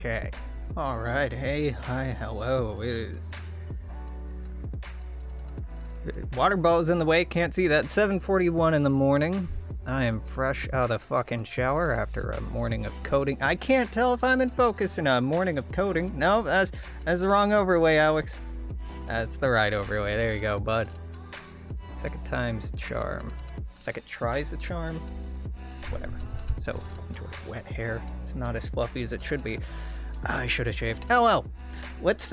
Okay. Alright, hey, hi, hello. It is. Water ball's in the way, can't see that. 7:41 in the morning. I am fresh out of the fucking shower after a morning of coding. I can't tell if I'm in focus in a morning of coding. No, that's the wrong overlay, Alex. That's the right overlay. There you go, bud. Second time's a charm. Second try's a charm. Whatever. So, enjoy wet hair. It's not as fluffy as it should be. I should have shaved. Oh well. Let's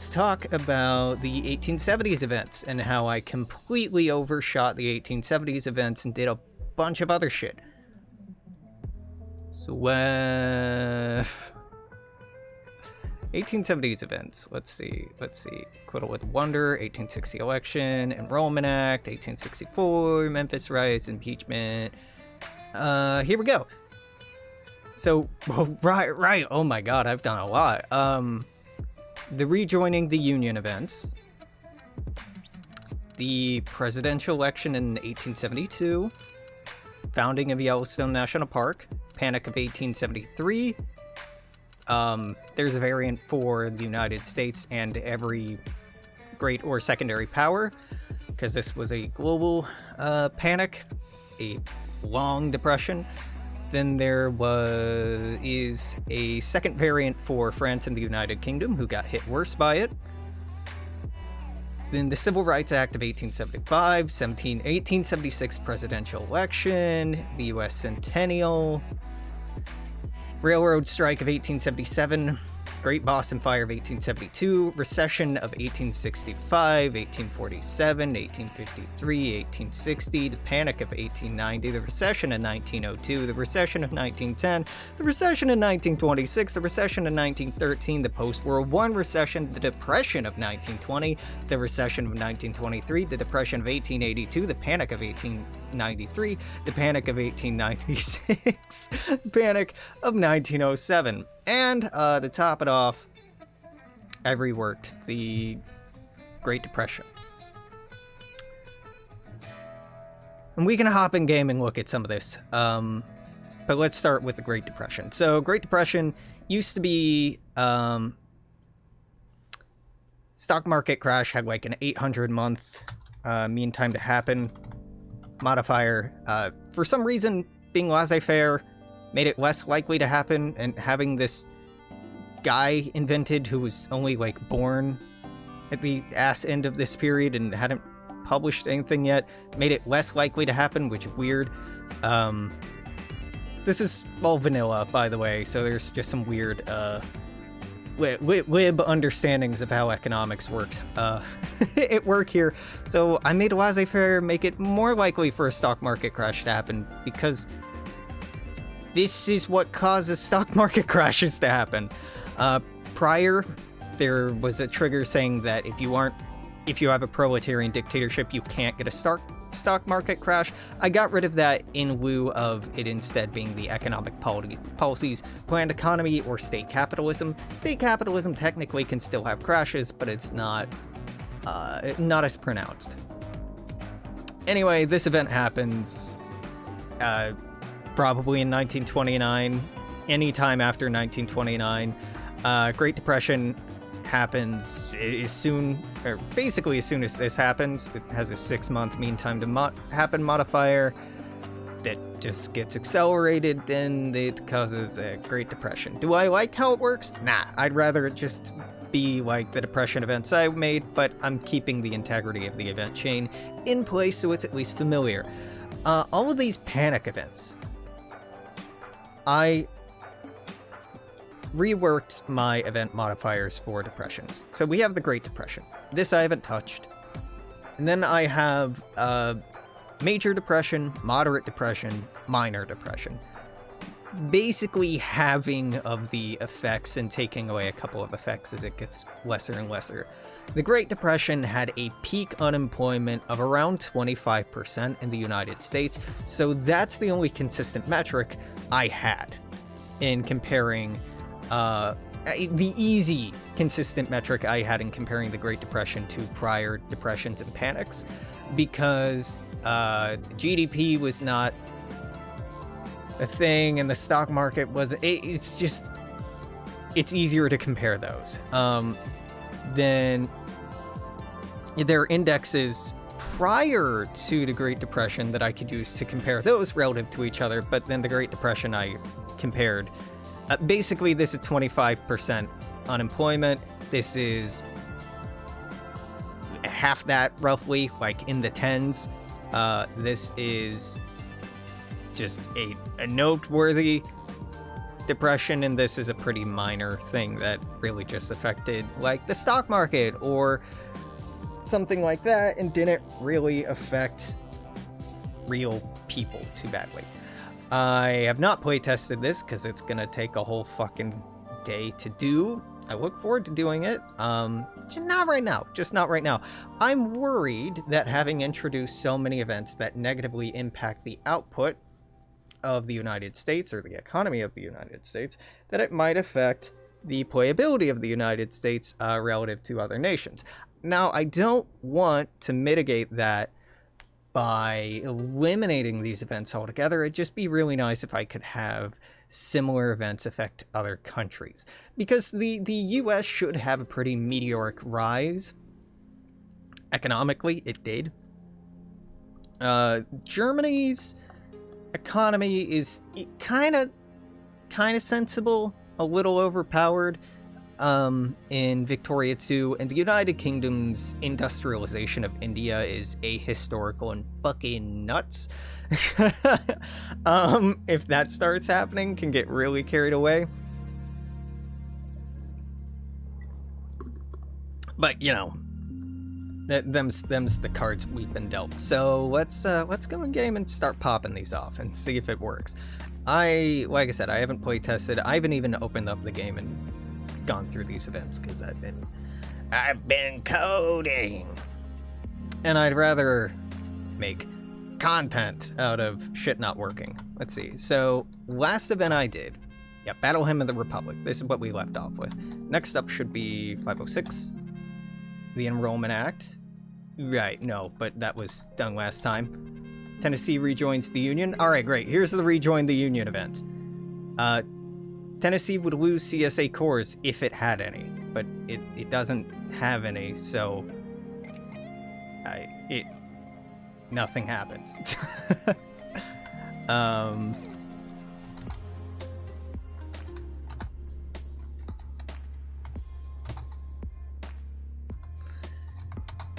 talk about the 1870s events and how I completely overshot the 1870s events and did a bunch of other shit. So 1870s events. Let's see. Acquittal with Wonder, 1860 election, Enrollment Act, 1864, Memphis riots, impeachment. Here we go. So, right. Oh my god, I've done a lot. The rejoining the Union events. The presidential election in 1872. Founding of Yellowstone National Park. Panic of 1873. There's a variant for the United States and every great or secondary power, because this was a global panic, a long depression. Then there is a second variant for France and the United Kingdom, who got hit worse by it. Then the Civil Rights Act of 1875, 1876 presidential election, the U.S. Centennial, Railroad Strike of 1877, Great Boston Fire of 1872, Recession of 1865, 1847, 1853, 1860, the Panic of 1890, the Recession of 1902, the Recession of 1910, the Recession of 1926, the Recession of 1913, the Post-World I Recession, the Depression of 1920, the Recession of 1923, the Depression of 1882, the Panic of 1893, the Panic of 1896, the Panic of 1907. And to top it off, I reworked the Great Depression. And we can hop in game and look at some of this. But let's start with the Great Depression. So, Great Depression used to be stock market crash, had like an 800-month mean time to happen modifier. For some reason, being laissez-faire made it less likely to happen, and having this guy invented who was only like born at the ass end of this period and hadn't published anything yet made it less likely to happen, which is weird. This is all vanilla, by the way, so there's just some weird lib understandings of how economics worked at work here. So I made laissez-faire make it more likely for a stock market crash to happen, because this is what causes stock market crashes to happen. Prior, there was a trigger saying that if you have a proletarian dictatorship, you can't get a stock market crash. I got rid of that in lieu of it instead being the economic policies, planned economy, or state capitalism. State capitalism technically can still have crashes, but it's not as pronounced. Anyway, this event happens probably in 1929, anytime after 1929. Great Depression happens basically as soon as this happens. It has a 6-month mean time to happen modifier that just gets accelerated, and it causes a Great Depression. Do I like how it works? Nah, I'd rather it just be like the Depression events I made, but I'm keeping the integrity of the event chain in place so it's at least familiar. All of these panic events, I reworked my event modifiers for depressions. So we have the Great Depression. This I haven't touched. And then I have Major Depression, Moderate Depression, Minor Depression. Basically halving of the effects and taking away a couple of effects as it gets lesser and lesser. The Great Depression had a peak unemployment of around 25% in the United States, so that's the only consistent metric I had in comparing the easy consistent metric I had in comparing the Great Depression to prior depressions and panics, because GDP was not a thing and the stock market was, it's just it's easier to compare those. Then there are indexes prior to the Great Depression that I could use to compare those relative to each other, but then the Great Depression I compared. Basically, this is 25% unemployment. This is half that, roughly, like in the tens. This is just a noteworthy depression, and this is a pretty minor thing that really just affected, like, the stock market or something like that, and didn't really affect real people too badly. I have not playtested this because it's gonna take a whole fucking day to do. I look forward to doing it. Just not right now. Just not right now. I'm worried that having introduced so many events that negatively impact the output of the United States or the economy of the United States, that it might affect the playability of the United States relative to other nations. Now, I don't want to mitigate that by eliminating these events altogether. It'd just be really nice if I could have similar events affect other countries, because the US should have a pretty meteoric rise economically. It did. Germany's economy is kind of sensible, a little overpowered in Victoria II, and the United Kingdom's industrialization of India is ahistorical and fucking nuts. If that starts happening, can get really carried away. But you know, them's the cards we've been dealt. So let's go in game and start popping these off and see if it works. Like I said, I haven't play tested. I haven't even opened up the game and gone through these events because I've been coding, and I'd rather make content out of shit not working. Let's see. So last event I did, yeah, Battle Hymn of the Republic. This is what we left off with. Next up should be 506, the Enrollment Act. Right, no, but that was done last time. Tennessee rejoins the Union. All right, great. Here's the rejoin the Union event. Tennessee would lose CSA cores if it had any, but it doesn't have any, so nothing happens.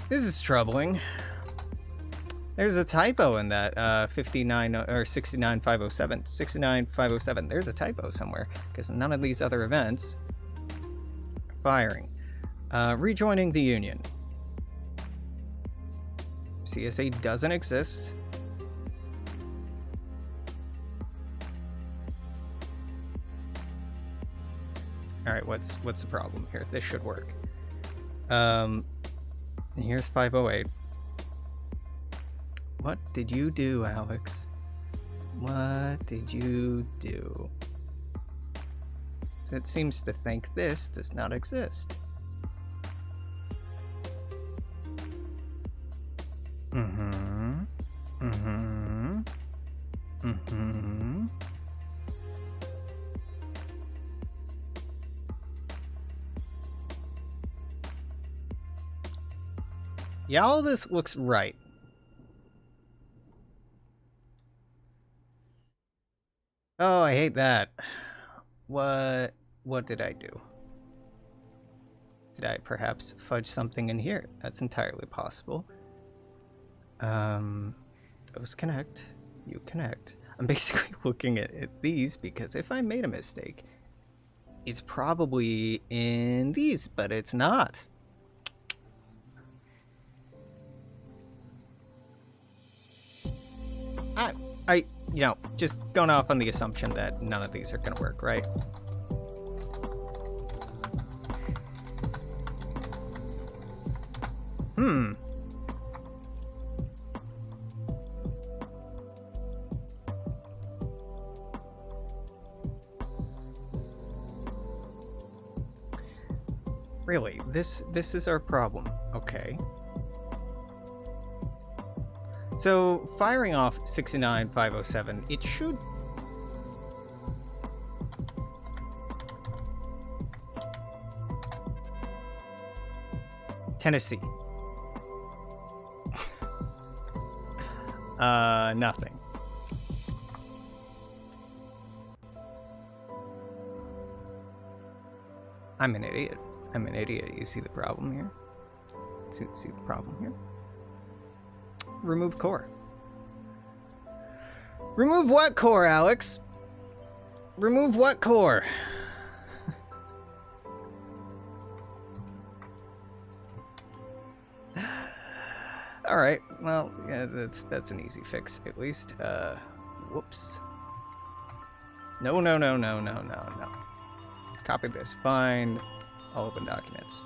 This is troubling. There's a typo in that 59 or 69507. 69507. There's a typo somewhere because none of these other events are firing. Rejoining the Union. CSA doesn't exist. All right, what's the problem here? This should work. And here's 508. What did you do, Alex? What did you do? So it seems to think this does not exist. Yeah, all this looks right. Oh, I hate that. What did I do? Did I perhaps fudge something in here? That's entirely possible. Those connect. You connect. I'm basically looking at these because if I made a mistake, it's probably in these, but it's not. You know, just going off on the assumption that none of these are going to work, right? Really, this is our problem. Okay. So, firing off 69507, it should... Tennessee. Nothing. I'm an idiot. I'm an idiot. You see the problem here? See the problem here? Remove core. Remove what core, Alex? Remove what core? All right. Well, yeah, that's an easy fix at least. Whoops. No. Copy this. Find all open documents.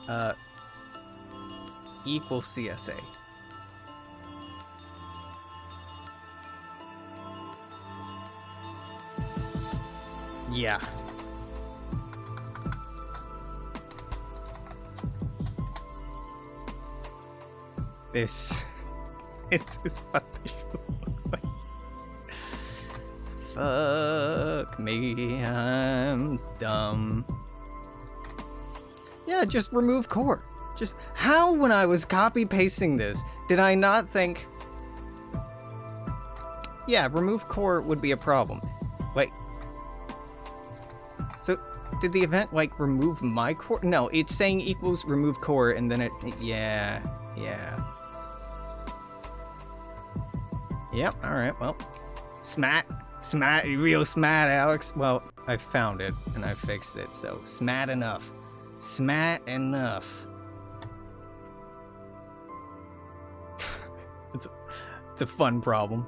Equal CSA. Yeah. This is what they should look like. Fuck me, I'm dumb. Yeah, just remove core. Just how, when I was copy pasting this, did I not think, yeah, remove core would be a problem. Wait. So, did the event, like, remove my core? No, it's saying equals remove core, and then it, yeah. Yep, alright, well. Smat, real smat, Alex. Well, I found it, and I fixed it, so smat enough. Smat enough. It's a fun problem.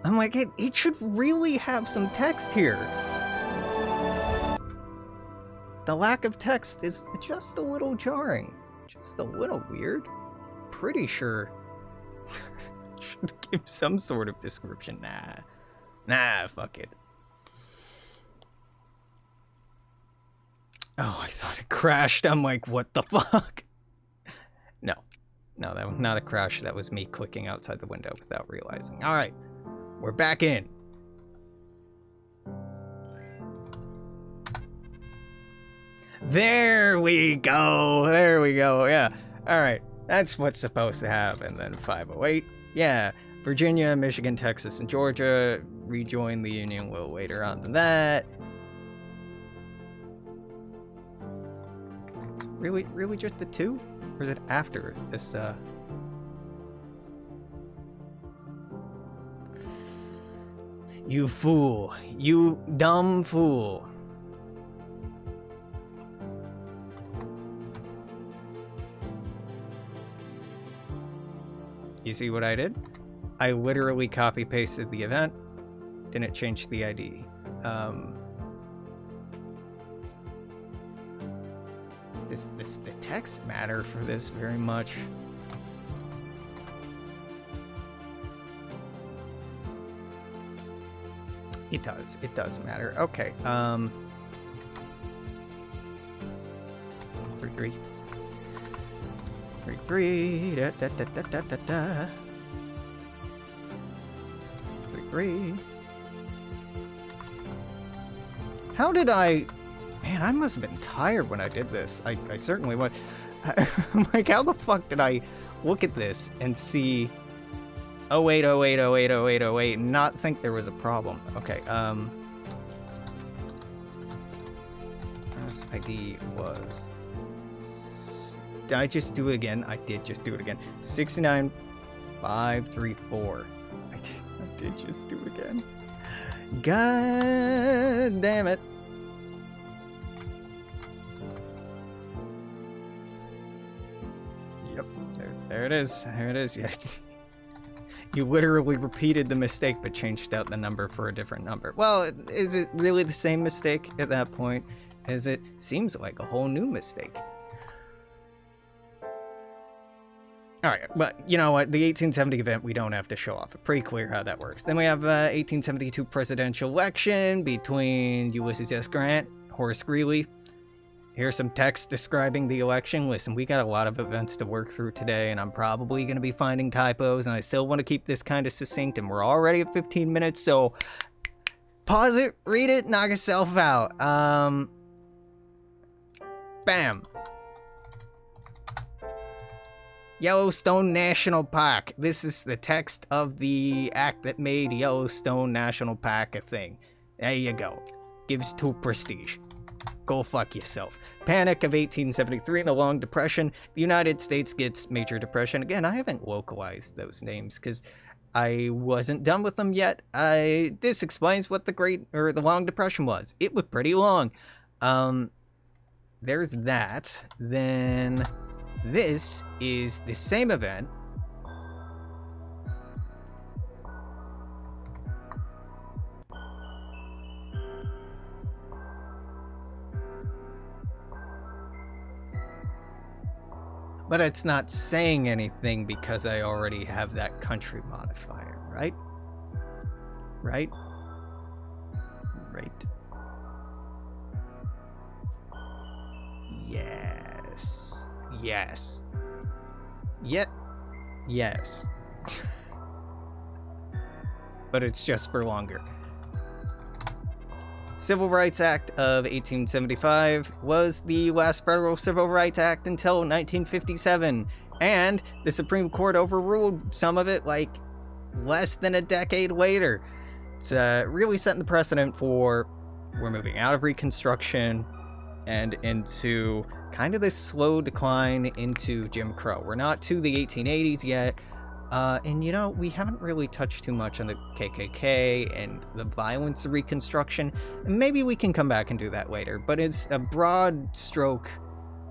I'm like, it should really have some text here. The lack of text is just a little jarring. Just a little weird. Pretty sure should give some sort of description. Nah, fuck it. Oh, I thought it crashed. I'm like, what the fuck? No, that was not a crash. That was me clicking outside the window without realizing. All right, we're back in. There we go, yeah. All right, that's what's supposed to happen. Then 508, yeah. Virginia, Michigan, Texas, and Georgia rejoin the Union. We'll later on than that. Really just the two? Or is it after this, You fool. You dumb fool. You see what I did? I literally copy-pasted the event. Didn't change the ID. The text matter for this very much. It does matter. Okay, 33. 33, da da da da da da da. 33. How did I... Man, I must have been tired when I did this. I certainly was. I'm like, how the fuck did I look at this and see 08, 08, 08, 08, 08 and not think there was a problem? Okay, first ID was... Did I just do it again? I did just do it again. 69534. I did just do it again. God damn it. Yep, there it is. There it is. Yeah. You literally repeated the mistake but changed out the number for a different number. Well, is it really the same mistake at that point? As it seems like a whole new mistake. Alright, but you know what? The 1870 event, we don't have to show off. It's pretty clear how that works. Then we have 1872 presidential election between Ulysses S. Grant, Horace Greeley. Here's some text describing the election. Listen, we got a lot of events to work through today, and I'm probably going to be finding typos, and I still want to keep this kind of succinct, and we're already at 15 minutes, so pause it, read it, knock yourself out. Bam. Yellowstone National Park. This is the text of the act that made Yellowstone National Park a thing. There you go. Gives 2 prestige. Go fuck yourself. Panic of 1873, the Long Depression. The United States gets Major Depression. Again, I haven't localized those names because I wasn't done with them yet. This explains what the Long Depression was. It was pretty long. There's that. Then this is the same event. But it's not saying anything because I already have that country modifier, right? Right? Right. Yes. Yes. Yet. Yes. But it's just for longer. Civil Rights Act of 1875 was the last federal civil rights act until 1957, and the Supreme Court overruled some of it like less than a decade later. It's really setting the precedent for we're moving out of Reconstruction and into kind of this slow decline into Jim Crow. We're not to the 1880s yet. And you know, we haven't really touched too much on the KKK and the violence of Reconstruction, and maybe we can come back and do that later, but it's a broad stroke,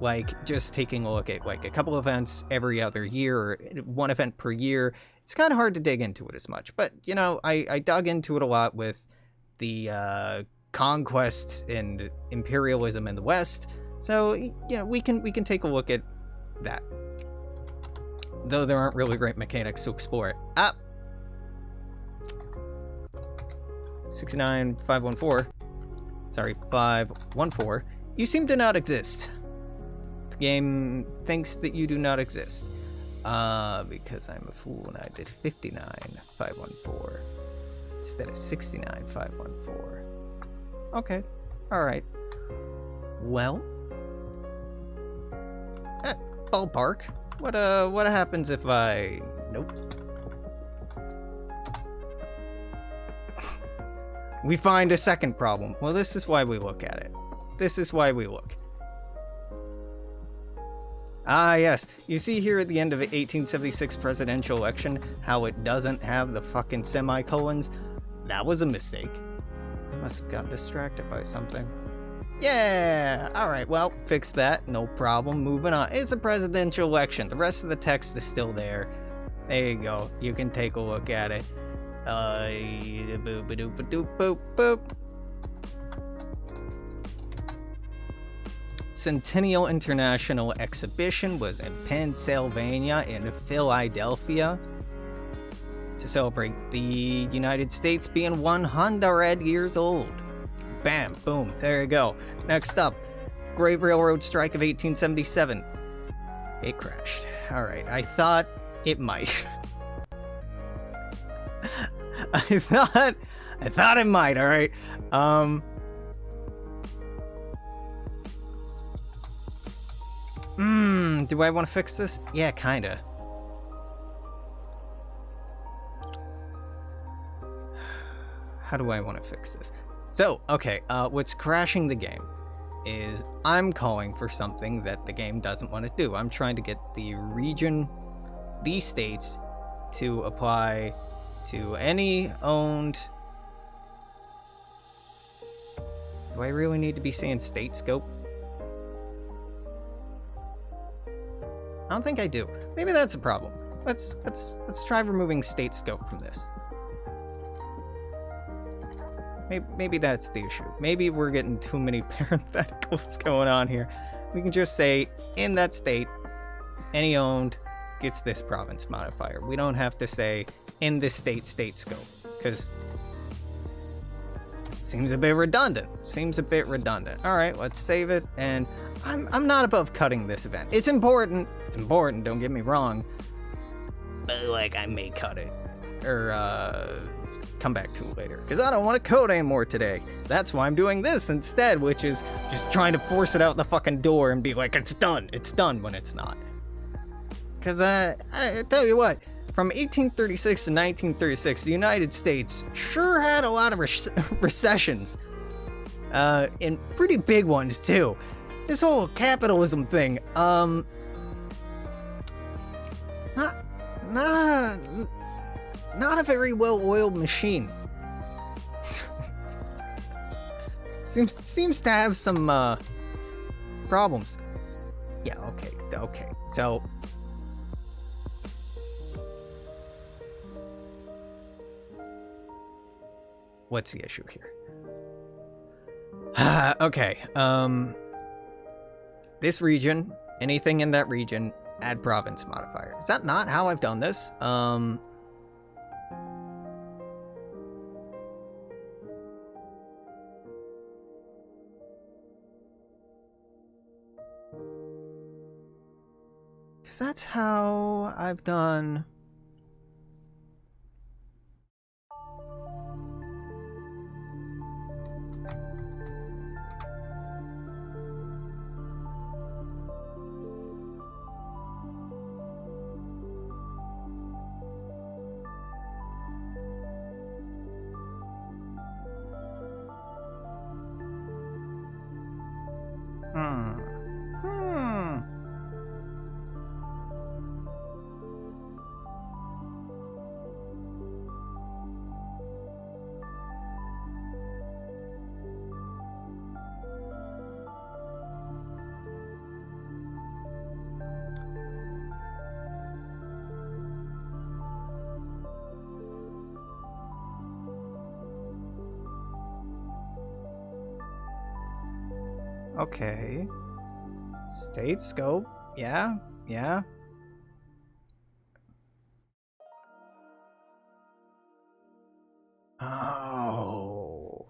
like just taking a look at like a couple events every other year or one event per year. It's kind of hard to dig into it as much, but you know, I dug into it a lot with the conquest and imperialism in the West, so you know, we can take a look at that. Though there aren't really great mechanics to explore it. 69514. Sorry, 514. You seem to not exist. The game thinks that you do not exist. Because I'm a fool and I did 59514 instead of 69514. Okay. Alright. Well. Ballpark. What happens if I... Nope. We find a second problem. Well, this is why we look at it. This is why we look. Ah, yes. You see here at the end of the 1876 presidential election how it doesn't have the fucking semicolons? That was a mistake. I must have gotten distracted by something. Yeah! Alright, well, fix that. No problem. Moving on. It's a presidential election. The rest of the text is still there. There you go. You can take a look at it. Boop. Centennial International Exhibition was in Pennsylvania in Philadelphia to celebrate the United States being 100 years old. Bam, boom, there you go. Next up, Great Railroad Strike of 1877. It crashed. Alright, I thought it might. I thought it might, alright. Do I want to fix this? Yeah, kinda. How do I want to fix this? So, okay, what's crashing the game is I'm calling for something that the game doesn't want to do. I'm trying to get the states to apply to any owned... Do I really need to be saying state scope? I don't think I do. Maybe that's a problem. Let's try removing state scope from this. Maybe that's the issue. Maybe we're getting too many parentheticals going on here. We can just say, in that state, any owned gets this province modifier. We don't have to say, in this state scope, because seems a bit redundant. Alright, let's save it, and I'm not above cutting this event. It's important, don't get me wrong. But, like, I may cut it. Or, come back to it later, because I don't want to code anymore today. That's why I'm doing this instead, which is just trying to force it out the fucking door and be like, it's done when it's not. Because I tell you what, from 1836 to 1936, the United States sure had a lot of recessions. And pretty big ones, too. This whole capitalism thing, not a very well-oiled machine. seems to have some, problems. Yeah, okay. So what's the issue here? Okay, this region, anything in that region, add province modifier. Is that not how I've done this? Because that's how I've done... Okay. State scope. Yeah. Oh.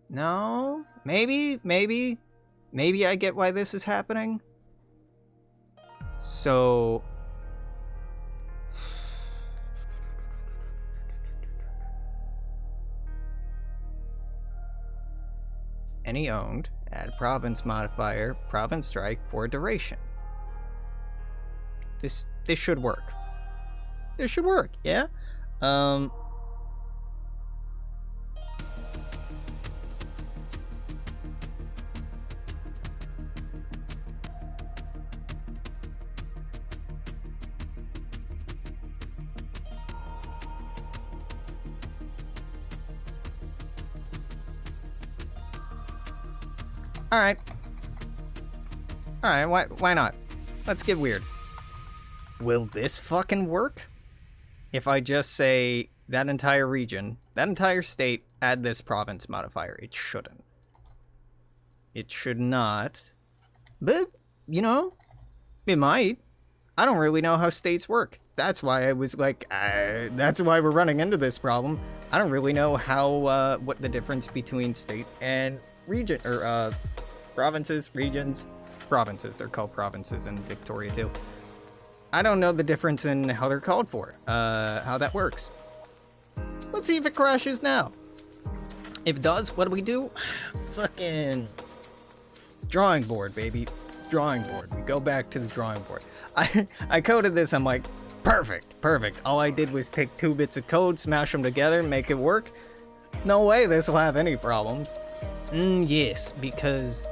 No? Maybe I get why this is happening. So... Any owned, add province modifier, province strike for duration. This should work. This should work, yeah? Alright, why not? Let's get weird. Will this fucking work? If I just say that entire region, that entire state, add this province modifier. It shouldn't. It should not. But, you know, it might. I don't really know how states work. That's why I was like, that's why we're running into this problem. I don't really know how, what the difference between state and region, or, provinces, regions, provinces. They're called provinces in Victoria too. I don't know the difference in how they're called for, how that works. Let's see if it crashes now. If it does, what do we do? Fucking drawing board, baby. Drawing board. We go back to the drawing board. I coded this, I'm like, perfect. All I did was take 2 bits of code, smash them together, make it work. No way this will have any problems. Yes, because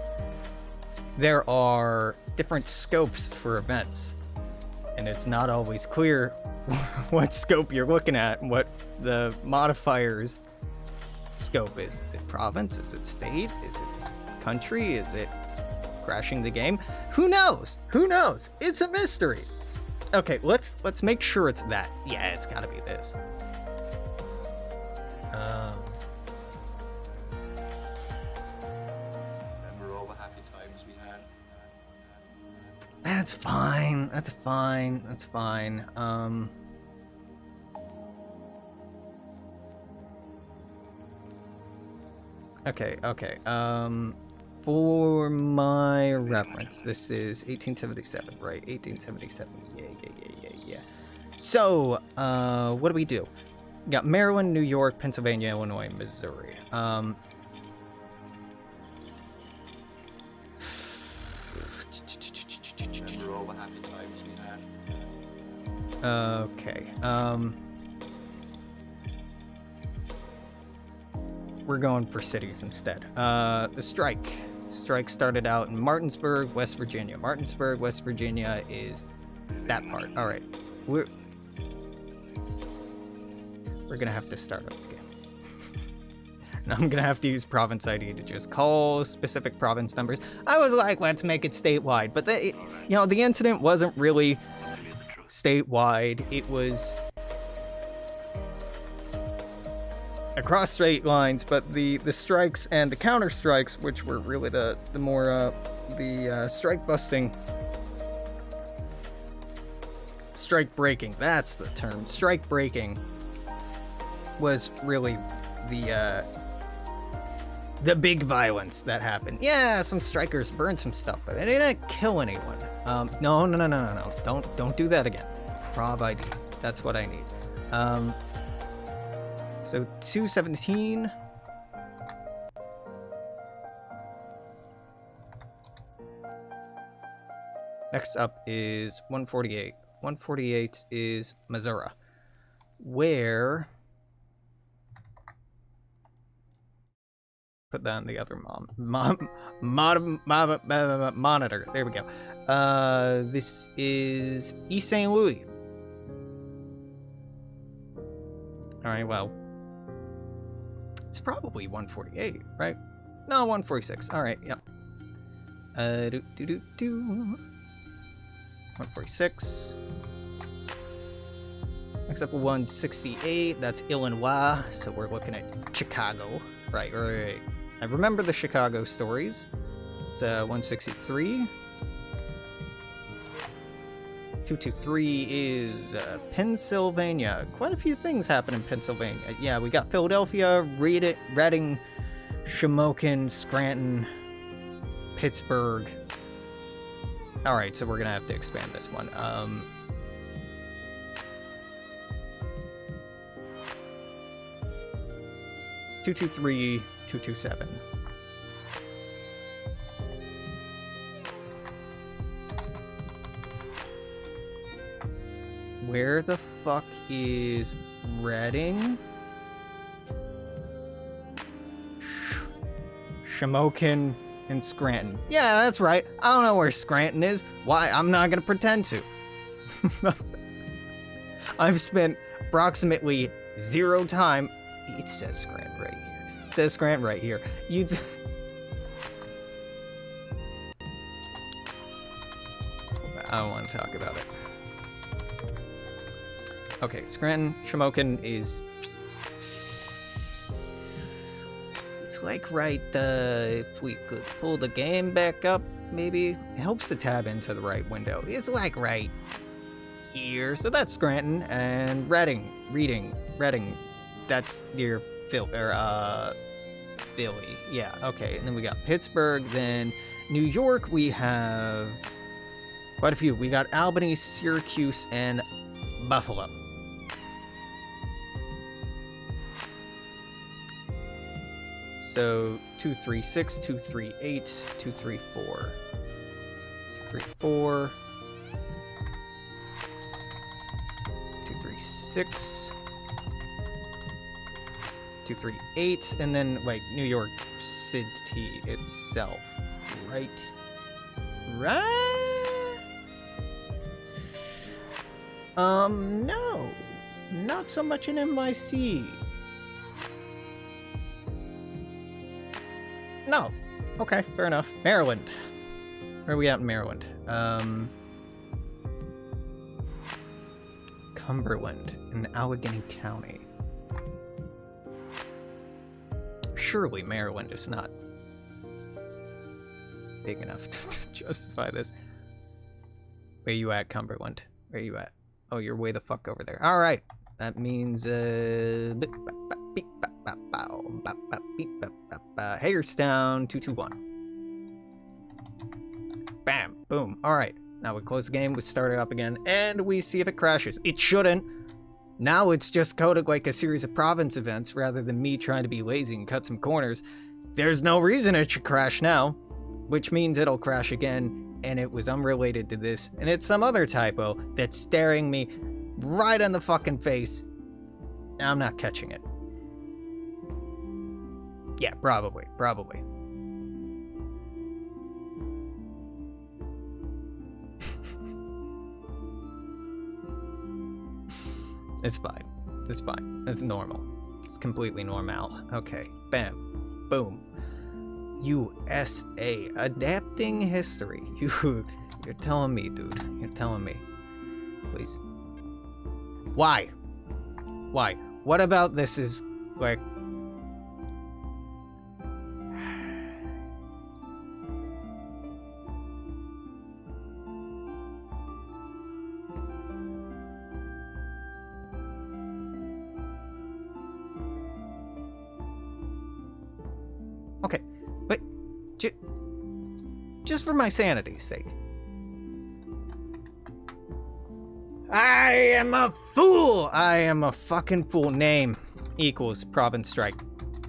there are different scopes for events, and it's not always clear what scope you're looking at, what the modifier's scope is. Is it province? Is it state? Is it country? Is it crashing the game? Who knows? It's a mystery. Okay, let's make sure it's that. Yeah, it's gotta be this. That's fine. Okay. For my reference, this is 1877, right? 1877. Yeah. So, what do we do? We got Maryland, New York, Pennsylvania, Illinois, Missouri. Okay. We're going for cities instead. The strike. Strike started out in Martinsburg, West Virginia. Martinsburg, West Virginia is that part. All right. We're gonna have to start up again. And I'm gonna have to use province ID to just call specific province numbers. I was like, let's make it statewide, but the incident wasn't really statewide. It was across state lines, but the strikes and the counter strikes, which were really the more strike busting, strike breaking. That's the term. Strike breaking was really the big violence that happened. Yeah, some strikers burned some stuff, but they didn't kill anyone. No. Don't do that again. Prov ID. That's what I need. So 217. Next up is 148. 148 is Missouri, where... Put that in the other monitor. There we go. This is East St. Louis. All right, well, it's probably 148, right? No, 146. All right, yep. 146. Next up, 168. That's Illinois. So we're looking at Chicago. Right. I remember the Chicago stories. It's 163. 223 is Pennsylvania. Quite a few things happen in Pennsylvania. Yeah, we got Philadelphia, Reading, Shamokin, Scranton, Pittsburgh. All right, so we're gonna have to expand this one. 223, 227. Where the fuck is Reading? Shamokin and Scranton. Yeah, that's right. I don't know where Scranton is. Why? I'm not gonna pretend to. I've spent approximately 0 time. It says Scranton right here. It says Scranton right here. I don't want to talk about it. Okay, Scranton, Shamokin is... It's like right, if we could pull the game back up, maybe. It helps to tab into the right window. It's like right here. So that's Scranton and Reading. That's near Philly. Yeah, okay. And then we got Pittsburgh. Then New York, we have quite a few. We got Albany, Syracuse, and Buffalo. So 236, 238, 234, 234, 236, 238, and then wait, New York City itself, right? No, not so much in NYC. No. Okay, fair enough. Maryland. Where are we at in Maryland? Cumberland in Allegheny County. Surely Maryland is not big enough to justify this. Where you at, Cumberland? Where you at? Oh, you're way the fuck over there. All right. That means Hagerstown 221. Bam, boom. All right. Now we close the game, we start it up again, and we see if it crashes. It shouldn't. Now it's just coded like a series of province events rather than me trying to be lazy and cut some corners. There's no reason it should crash now, which means it'll crash again, and it was unrelated to this, and it's some other typo that's staring me right in the fucking face. I'm not catching it. Yeah, probably. It's fine. It's normal. It's completely normal. Okay, bam, boom. USA, adapting history. You're telling me, dude. You're telling me. Please. Why? What about this is, like... Okay, wait, just for my sanity's sake. I am a fool! I am a fucking fool. Name equals province strike.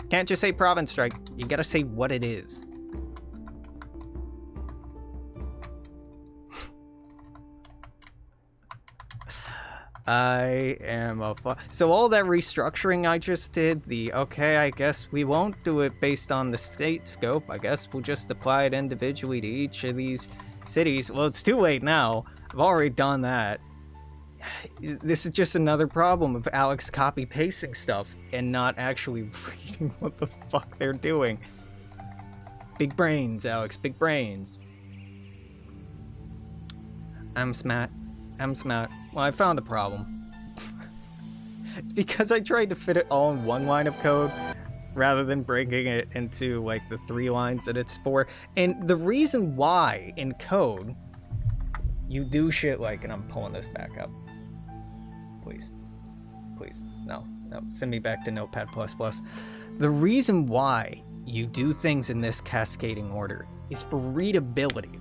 Can't just say province strike, you gotta say what it is. I am a so all that restructuring I just did, okay, I guess we won't do it based on the state scope. I guess we'll just apply it individually to each of these cities. Well, it's too late now. I've already done that. This is just another problem of Alex copy-pasting stuff and not actually reading what the fuck they're doing. Big brains, Alex, big brains. I'm smart. Well, I found the problem. It's because I tried to fit it all in one line of code rather than breaking it into, like, the 3 lines that it's for. And the reason why in code you do shit like, and I'm pulling this back up. Please. No, send me back to Notepad++. The reason why you do things in this cascading order is for readability.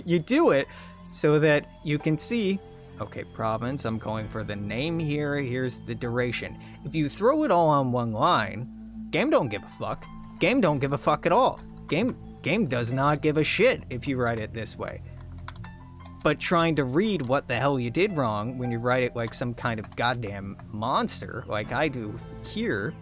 You do it so that you can see, okay, province, I'm going for the name here, here's the duration. If you throw it all on one line, game don't give a fuck. Game don't give a fuck at all. Game does not give a shit if you write it this way. But trying to read what the hell you did wrong when you write it like some kind of goddamn monster, like I do here,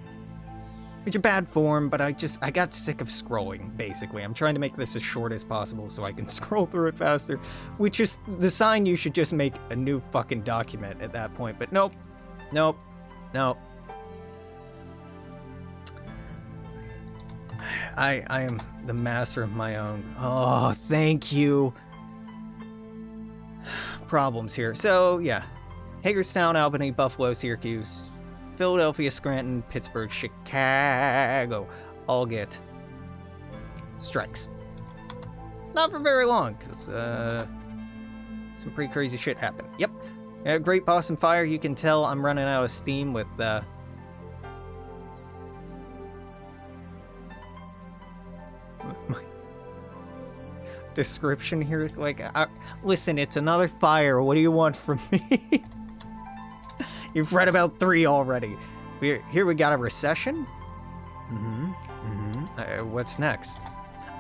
which is bad form, but I got sick of scrolling, basically. I'm trying to make this as short as possible so I can scroll through it faster, which is the sign you should just make a new fucking document at that point, but nope. I am the master of my own. Oh, thank you. Problems here. So, yeah. Hagerstown, Albany, Buffalo, Syracuse, Philadelphia, Scranton, Pittsburgh, Chicago all get strikes. Not for very long, because some pretty crazy shit happened. Yep. Great Boston Fire, you can tell I'm running out of steam with my description here. Like, listen, it's another fire. What do you want from me? You've read about 3 already. Here we got a recession. What's next?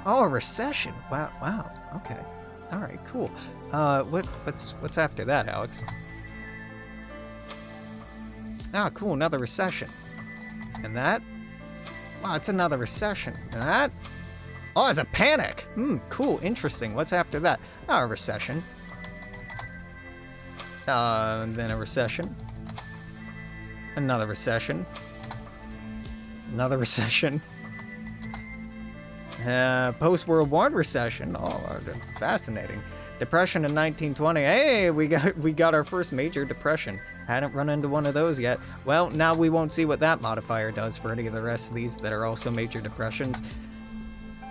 Oh, a recession. Wow. Okay. All right. Cool. What's after that, Alex? Ah, cool. Another recession. And that? Wow, it's another recession. And that? Oh, it's a panic. Cool. Interesting. What's after that? Oh, a recession. Then a recession. Another recession. Another recession. Post-World War recession. Oh, fascinating. Depression in 1920. Hey, we got our first major depression. Hadn't run into one of those yet. Well, now we won't see what that modifier does for any of the rest of these that are also major depressions.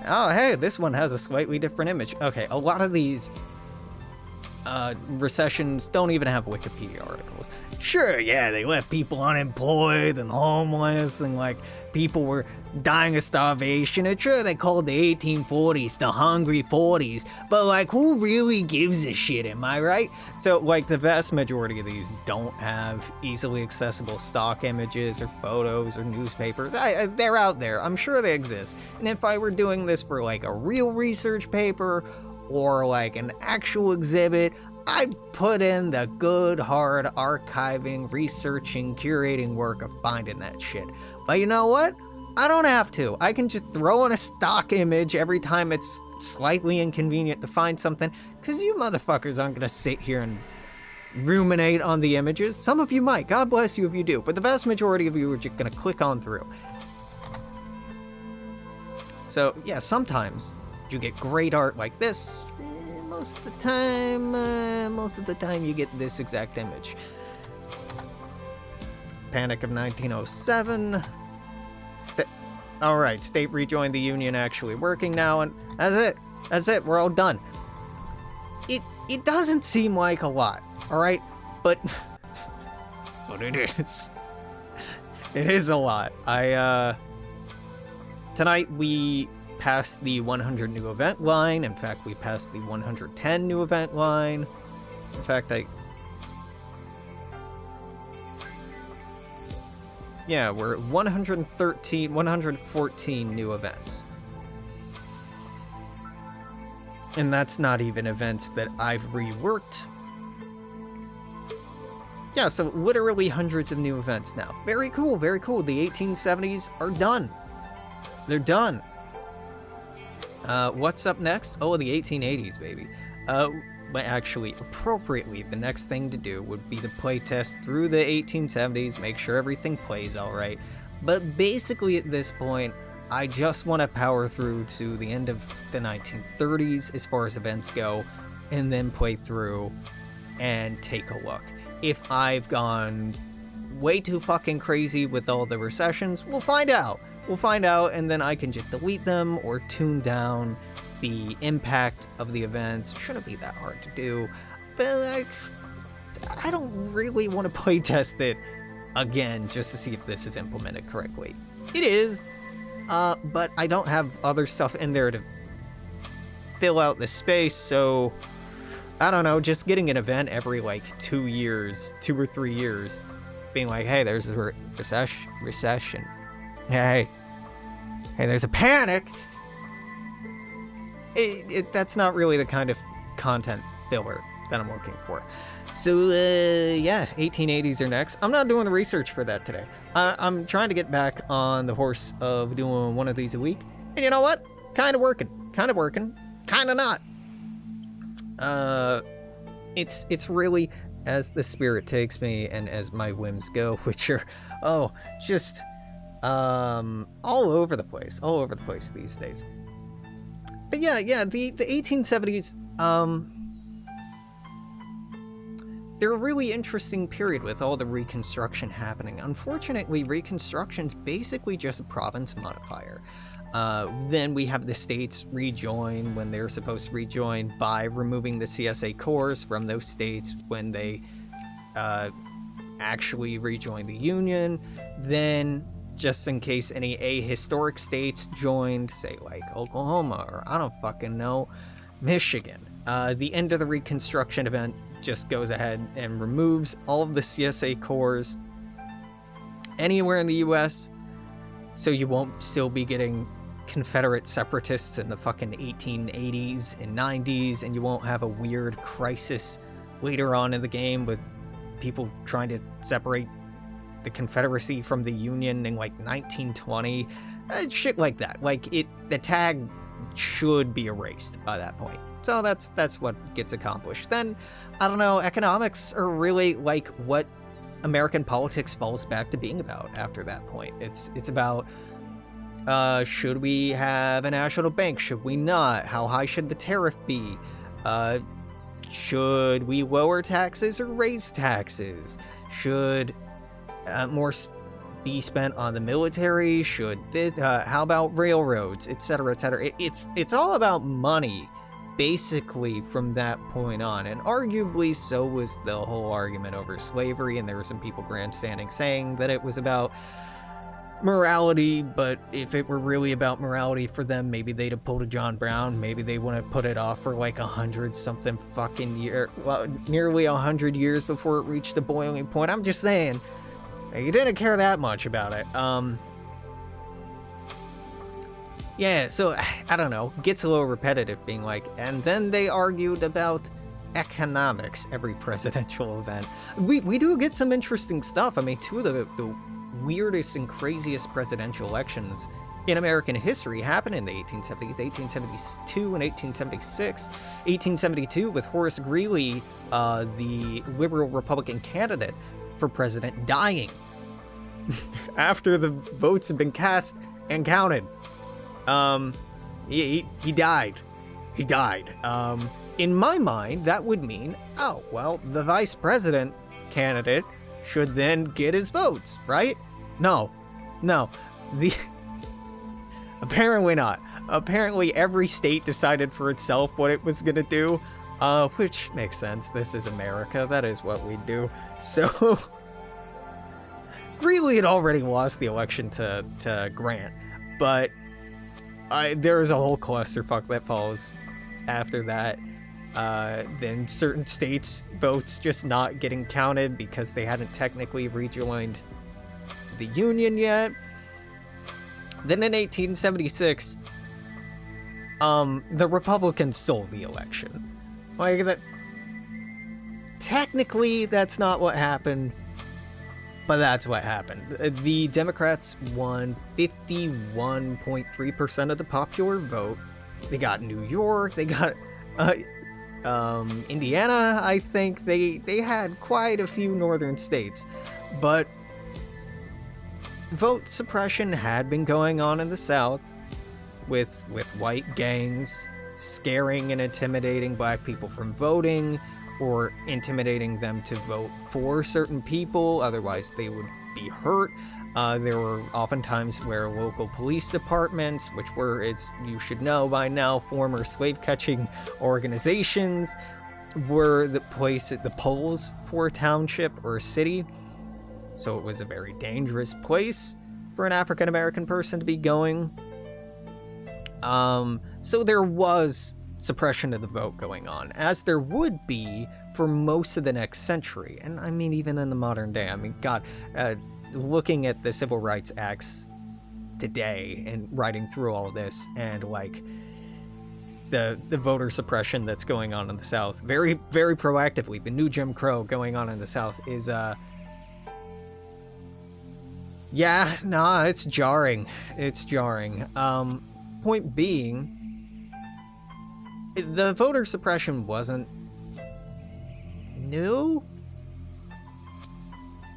Oh, hey, this one has a slightly different image. Okay, a lot of these recessions don't even have Wikipedia articles. Sure, yeah, they left people unemployed and homeless, and like people were dying of starvation. And sure, they called the 1840s the hungry 40s, but like, who really gives a shit, am I right? So like, the vast majority of these don't have easily accessible stock images or photos or newspapers. They're out there. I'm sure they exist. And if I were doing this for like a real research paper or like an actual exhibit, I put in the good, hard archiving, researching, curating work of finding that shit. But you know what? I don't have to. I can just throw in a stock image every time it's slightly inconvenient to find something, because you motherfuckers aren't going to sit here and ruminate on the images. Some of you might. God bless you if you do. But the vast majority of you are just going to click on through. So, yeah, sometimes you get great art like this. Most of the time you get this exact image. Panic of 1907. Alright, state rejoined the Union actually working now, and that's it, we're all done. It doesn't seem like a lot, alright? But it is. It is a lot. Tonight we passed the 100 new event line. In fact, we passed the 110 new event line. In fact, yeah, we're 114 new events. And that's not even events that I've reworked. Yeah, so literally hundreds of new events now. Very cool, very cool. The 1870s are done. They're done. What's up next? Oh, the 1880s, baby. But actually, appropriately, the next thing to do would be to playtest through the 1870s, make sure everything plays alright. But basically at this point, I just want to power through to the end of the 1930s as far as events go, and then play through and take a look. If I've gone way too fucking crazy with all the recessions, we'll find out. We'll find out, and then I can just delete them or tune down the impact of the events. Shouldn't be that hard to do, but I don't really want to playtest it again just to see if this is implemented correctly. It is, but I don't have other stuff in there to fill out the space, so I don't know, just getting an event every like 2 or 3 years, being like, hey, there's a recession. Hey, there's a panic. That's not really the kind of content filler that I'm looking for. So, yeah, 1880s are next. I'm not doing the research for that today. I'm trying to get back on the horse of doing one of these a week. And you know what? Kind of working, kind of not. It's really as the spirit takes me and as my whims go, which are, just all over the place these days. But yeah, the 1870s, they're a really interesting period with all the Reconstruction happening. Unfortunately, Reconstruction's basically just a province modifier. Then we have the states rejoin when they're supposed to rejoin by removing the CSA cores from those states when they actually rejoin the Union. Then, just in case any ahistoric states joined, say like Oklahoma or I don't fucking know, Michigan. The end of the Reconstruction event just goes ahead and removes all of the CSA cores anywhere in the US, so you won't still be getting Confederate separatists in the fucking 1880s and 90s, and you won't have a weird crisis later on in the game with people trying to separate the Confederacy from the Union in like 1920, shit like that. Like the tag should be erased by that point. So that's what gets accomplished. Then, I don't know, economics are really like what American politics falls back to being about after that point. It's about, should we have a national bank? Should we not? How high should the tariff be? Should we lower taxes or raise taxes? Should more be spent on the military? Should this, how about railroads, etc., etc.? It's all about money, basically, from that point on. And arguably so was the whole argument over slavery, and there were some people grandstanding saying that it was about morality, but if it were really about morality for them, maybe they'd have pulled a John Brown. Maybe they wouldn't have put it off for like 100-something fucking year, well, nearly 100 years before it reached the boiling point. I'm just saying, you didn't care that much about it. Yeah, so, I don't know, gets a little repetitive being like, and then they argued about economics every presidential event. We do get some interesting stuff. I mean, two of the weirdest and craziest presidential elections in American history happened in the 1870s, 1872 and 1876. 1872 with Horace Greeley, the liberal Republican candidate for president, dying after the votes had been cast and counted. He died. He died. In my mind, that would mean, oh, well, the vice president candidate should then get his votes, right? No. Apparently not. Apparently every state decided for itself what it was gonna do, which makes sense. This is America. That is what we do. So, Greeley had already lost the election to Grant, but there's a whole clusterfuck that follows after that. Then certain states' votes just not getting counted because they hadn't technically rejoined the Union yet. Then in 1876, the Republicans stole the election. Like, that. Technically, that's not what happened, but that's what happened. The Democrats won 51.3% of the popular vote. They got New York, they got Indiana, I think. They had quite a few northern states, but vote suppression had been going on in the South with white gangs scaring and intimidating black people from voting, or intimidating them to vote for certain people, otherwise they would be hurt. There were oftentimes where local police departments, which were, as you should know by now, former slave-catching organizations, were the polls for a township or a city. So it was a very dangerous place for an African-American person to be going. So there was suppression of the vote going on, as there would be for most of the next century. And I mean, even in the modern day, I mean, God, looking at the Civil Rights Acts today and writing through all this, and like the voter suppression that's going on in the South, very, very proactively, the new Jim Crow going on in the South is, yeah, nah, it's jarring. It's jarring. Point being, the voter suppression wasn't new.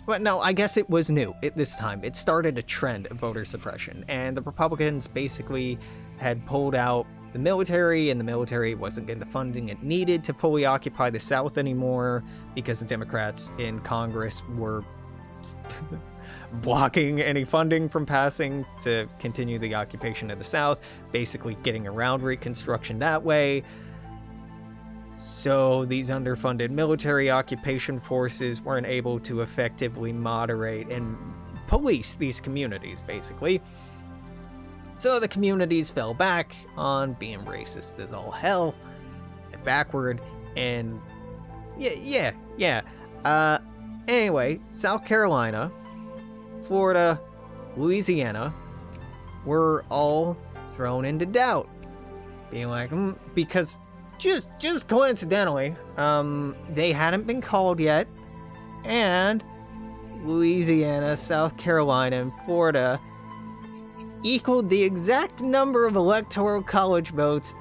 Well, no, I guess it was new at this time. It started a trend of voter suppression, and the Republicans basically had pulled out the military, and the military wasn't getting the funding it needed to fully occupy the South anymore because the Democrats in Congress were blocking any funding from passing to continue the occupation of the South, basically getting around Reconstruction that way. So these underfunded military occupation forces weren't able to effectively moderate and police these communities, basically. So the communities fell back on being racist as all hell and backward, and yeah. Anyway, South Carolina, Florida, Louisiana were all thrown into doubt, being like, because just coincidentally, they hadn't been called yet, and Louisiana, South Carolina, and Florida equaled the exact number of electoral college votes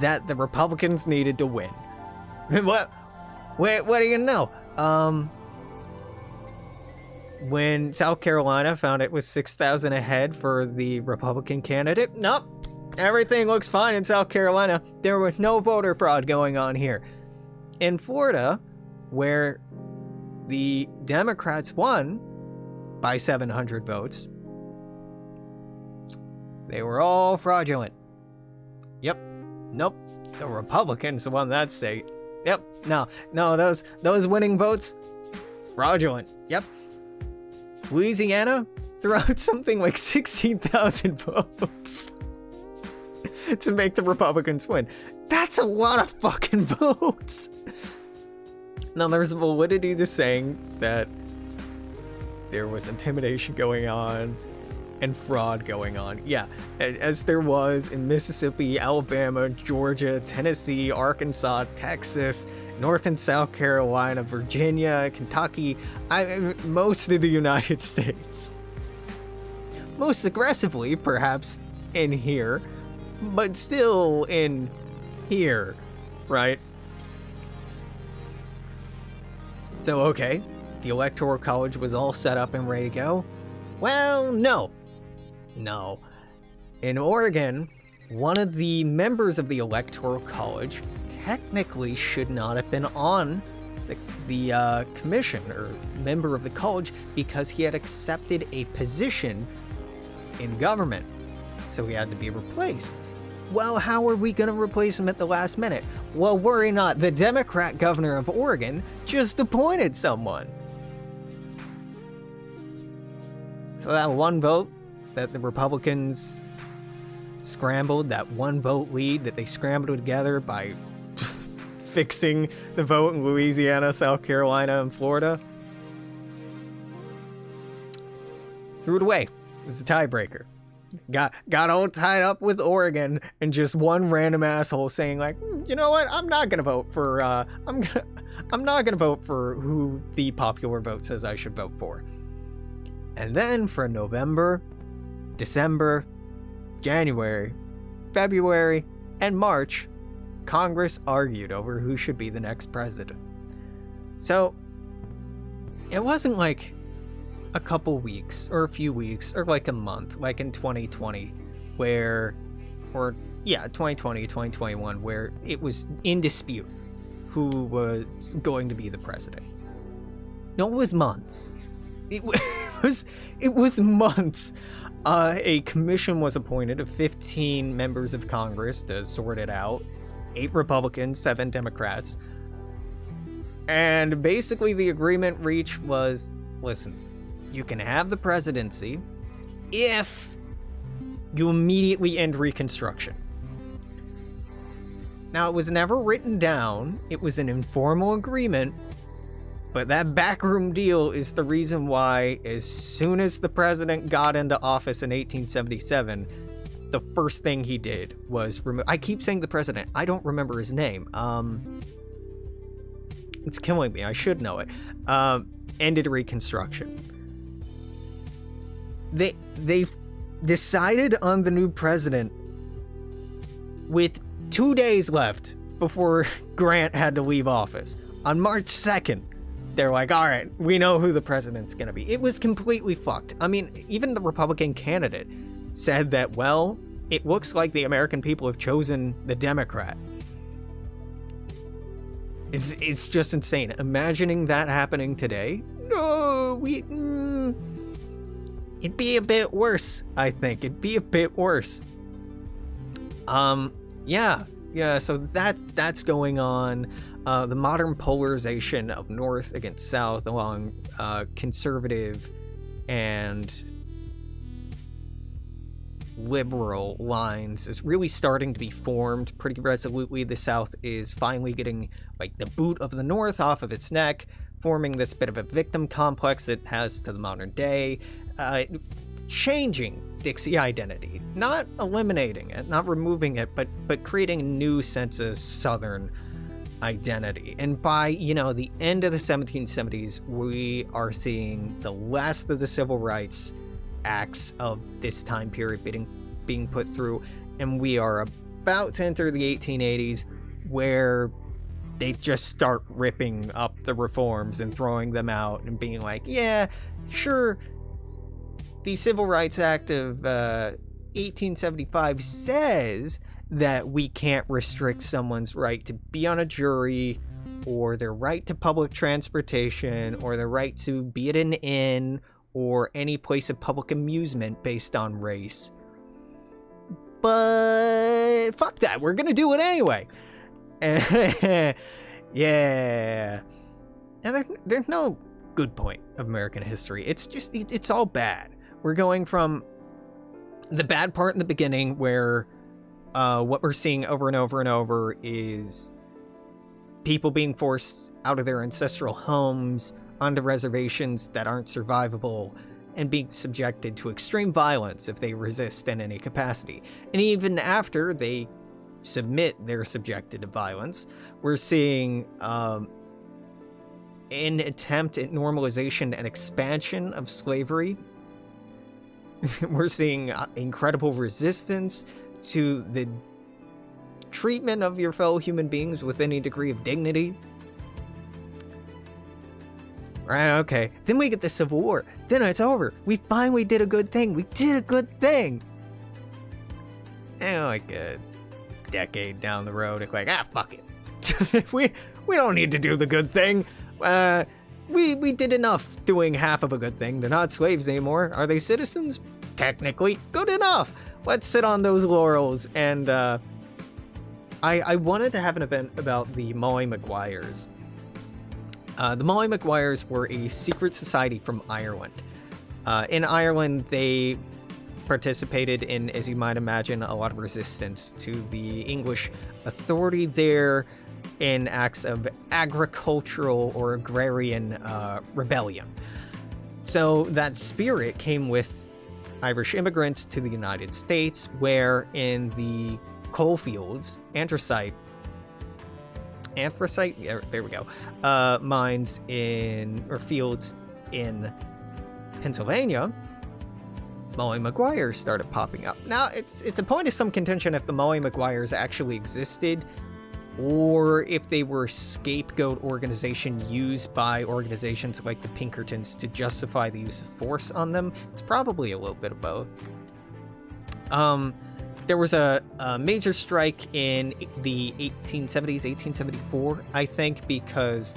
that the Republicans needed to win. What do you know? When South Carolina found it was 6,000 ahead for the Republican candidate, nope, everything looks fine in South Carolina. There was no voter fraud going on here. In Florida, where the Democrats won by 700 votes, they were all fraudulent. Yep. Nope. The Republicans won that state. Yep. No, those winning votes, fraudulent. Yep. Louisiana threw out something like 16,000 votes to make the Republicans win. That's a lot of fucking votes. Now, there's validity to saying that there was intimidation going on and fraud going on. Yeah, as there was in Mississippi, Alabama, Georgia, Tennessee, Arkansas, Texas, North and South Carolina, Virginia, Kentucky, most of the United States. Most aggressively, perhaps, in here, but still in here, right? So, okay, the Electoral College was all set up and ready to go. Well, no. In Oregon, one of the members of the Electoral College technically should not have been on the commission or member of the college because he had accepted a position in government. So he had to be replaced. Well, how are we going to replace him at the last minute? Well, worry not. The Democrat governor of Oregon just appointed someone. So that one vote that the Republicans scrambled, that one vote lead that they scrambled together by fixing the vote in Louisiana, South Carolina, and Florida, threw it away. It was a tiebreaker. Got all tied up with Oregon and just one random asshole saying like, you know what? I'm not gonna vote for. I'm not gonna vote for who the popular vote says I should vote for. And then for November, December, January, February, and March, Congress argued over who should be the next president. So it wasn't like a couple weeks or a few weeks or like a month, like in 2020, 2020, 2021, where it was in dispute who was going to be the president. No, it was months. It was months. A commission was appointed of 15 members of Congress to sort it out. 8 Republicans, 7 Democrats. And basically the agreement reached was, listen, you can have the presidency if you immediately end Reconstruction. Now, it was never written down. It was an informal agreement. But that backroom deal is the reason why, as soon as the president got into office in 1877, the first thing he did was remove. I keep saying the president. I don't remember his name. It's killing me. I should know it. Ended Reconstruction. They've decided on the new president with 2 days left before Grant had to leave office. On March 2nd, they're like, all right, we know who the president's going to be. It was completely fucked. I mean, even the Republican candidate said that, well, it looks like the American people have chosen the Democrat. It's just insane. Imagining that happening today, it'd be a bit worse, I think. It'd be a bit worse. Yeah, so that's going on. The modern polarization of North against South along conservative and liberal lines is really starting to be formed pretty resolutely. The South is finally getting like the boot of the North off of its neck, forming this bit of a victim complex it has to the modern day, changing Dixie identity, not eliminating it, not removing it, but creating a new sense of Southern identity. And by, the end of the 1770s, we are seeing the last of the civil rights acts of this time period being put through, and we are about to enter the 1880s, where they just start ripping up the reforms and throwing them out and being like, yeah, sure, the Civil Rights Act of 1875 says that we can't restrict someone's right to be on a jury, or their right to public transportation, or their right to be at an inn, or any place of public amusement based on race. But fuck that, we're gonna do it anyway. Yeah. Now, there's no good point of American history. It's all bad. We're going from the bad part in the beginning, where what we're seeing over and over and over is people being forced out of their ancestral homes onto reservations that aren't survivable, and being subjected to extreme violence if they resist in any capacity. And even after they submit, they're subjected to violence. We're seeing an attempt at normalization and expansion of slavery. We're seeing incredible resistance to the treatment of your fellow human beings with any degree of dignity. Right, okay. Then we get the Civil War. Then it's over. We finally did a good thing. We did a good thing. And like a decade down the road, it's like, fuck it. we don't need to do the good thing. We did enough doing half of a good thing. They're not slaves anymore. Are they citizens? Technically. Good enough. Let's sit on those laurels. And I wanted to have an event about the Molly Maguires. The Molly Maguires were a secret society from Ireland. In Ireland, they participated in, as you might imagine, a lot of resistance to the English authority there in acts of agricultural or agrarian rebellion. So that spirit came with Irish immigrants to the United States, where in the coal fields, anthracite, yeah, there we go, mines or fields in Pennsylvania, Molly Maguires started popping up. Now, it's a point of some contention if the Molly Maguires actually existed, or if they were a scapegoat organization used by organizations like the Pinkertons to justify the use of force on them. It's probably a little bit of both. There was a major strike in the 1870s, 1874, I think, because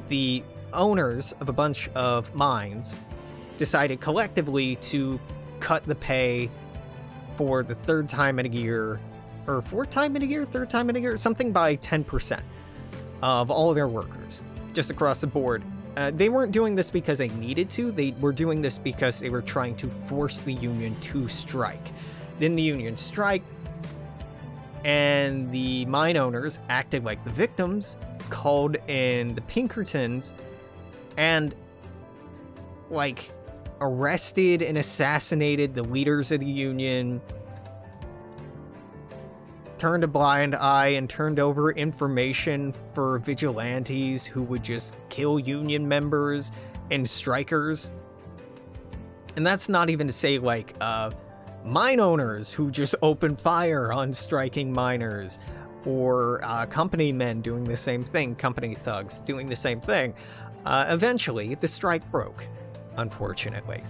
the owners of a bunch of mines decided collectively to cut the pay for the third time in a year, something by 10% of all of their workers, just across the board. They weren't doing this because they needed to. They were doing this because they were trying to force the union to strike. Then the union strike, and the mine owners acted like the victims, called in the Pinkertons, and arrested and assassinated the leaders of the union, turned a blind eye and turned over information for vigilantes who would just kill union members and strikers. And that's not even to say mine owners who just open fire on striking miners, or company men doing the same thing, company thugs doing the same thing. Eventually, the strike broke, unfortunately.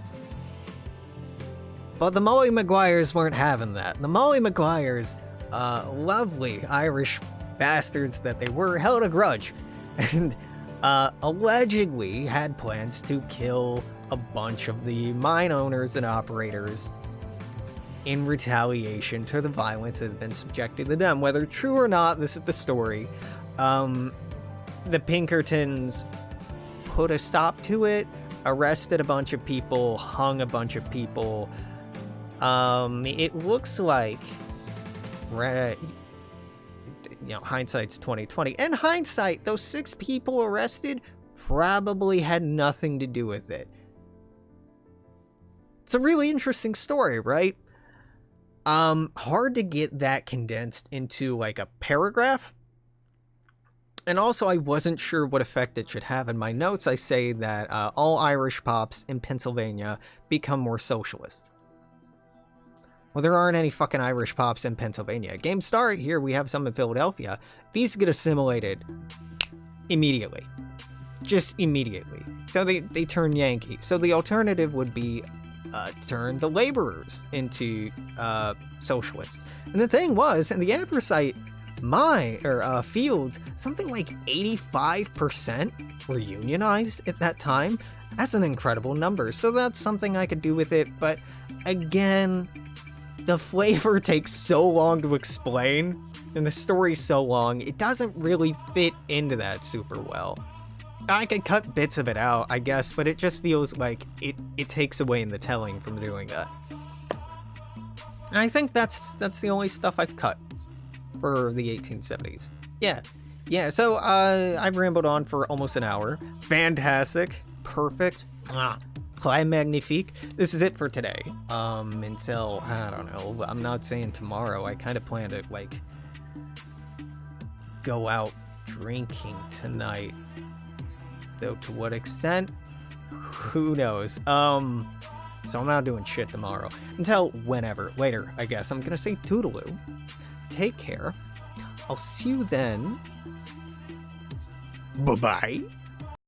But the Molly Maguires weren't having that. The Molly Maguires, lovely Irish bastards that they were, held a grudge, and allegedly had plans to kill a bunch of the mine owners and operators in retaliation to the violence that had been subjected to them. Whether true or not, this is the story. The Pinkertons put a stop to it, arrested a bunch of people, hung a bunch of people. It looks like, hindsight's 20/20. In hindsight, those 6 people arrested probably had nothing to do with it. It's a really interesting story, right? Hard to get that condensed into a paragraph. And also, I wasn't sure what effect it should have. In my notes, I say that all Irish pops in Pennsylvania become more socialist. Well, there aren't any fucking Irish pops in Pennsylvania. Game start here, we have some in Philadelphia. These get assimilated immediately. Just immediately. So they turn Yankee. So the alternative would be turn the laborers into socialists. And the thing was, in the anthracite fields, something like 85% were unionized at that time. That's an incredible number. So that's something I could do with it. But again, the flavor takes so long to explain, and the story's so long, it doesn't really fit into that super well. I could cut bits of it out, I guess, but it just feels like it takes away in the telling from doing that. And I think that's the only stuff I've cut for the 1870s. Yeah, so I've rambled on for almost an hour. Fantastic. Perfect. Climb Magnifique. This is it for today. Until, I don't know, I'm not saying tomorrow. I kind of plan to, like, go out drinking tonight. Though to what extent? Who knows? So I'm not doing shit tomorrow. Until whenever. Later, I guess. I'm gonna say toodaloo. Take care. I'll see you then. Bye-bye.